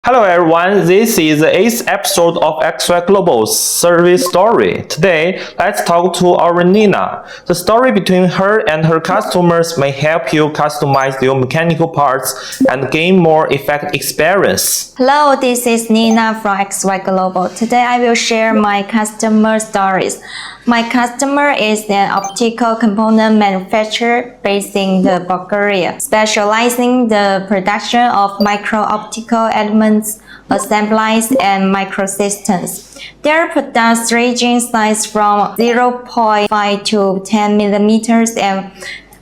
Hello everyone, this is the 8th episode of XY Global's service story. Today, let's talk to our Nina. The story between her and her customers may help you customize your mechanical parts and gain more effective experience. Hello, this is Nina from XY Global. Today I will share my customer stories. My customer is an optical component manufacturer based in Bulgaria, specializing in the production of micro-optical elements, assemblies, and microsystems. Their products range size from 0.5 to 10 millimeters and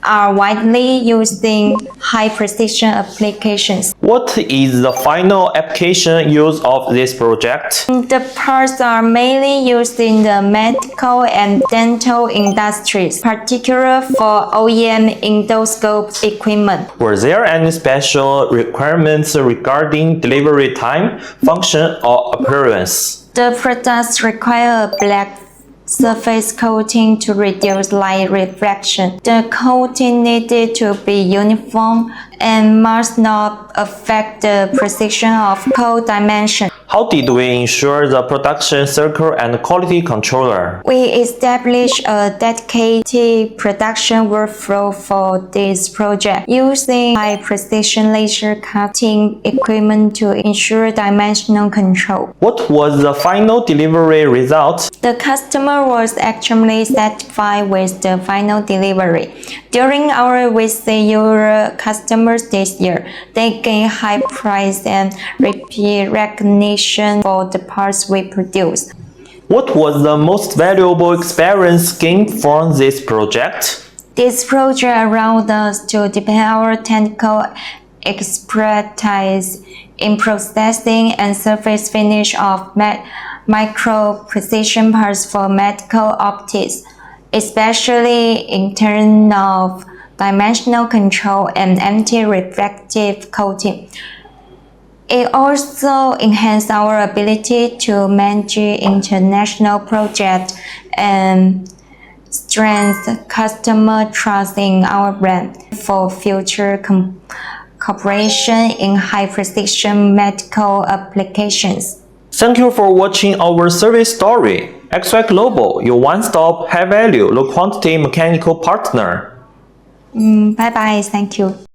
are widely used in high-precision applications. What is the final application use of this project? The parts are mainly used in the medical and dental industries, particularly for OEM endoscope equipment. Were there any special requirements regarding delivery time, function, or appearance? The products require a black surface coating to reduce light reflection. The coating needed to be uniform and must not affect the precision of code dimension. How did we ensure the production circle and quality controller? We established a dedicated production workflow for this project using high-precision laser cutting equipment to ensure dimensional control. What was the final delivery result? The customer was extremely satisfied with the final delivery. During our visit your customers this year, they gained high price and repeat recognition for the parts we produce. What was the most valuable experience gained from this project? This project allowed us to deepen our technical expertise in processing and surface finish of micro-precision parts for medical optics, especially in terms of dimensional control and anti-reflective coating. It also enhanced our ability to manage international projects and strengthen customer trust in our brand for future cooperation in high-precision medical applications. Thank you for watching our service story. XY Global, your one-stop, high-value, low-quantity mechanical partner. Bye-bye. Thank you.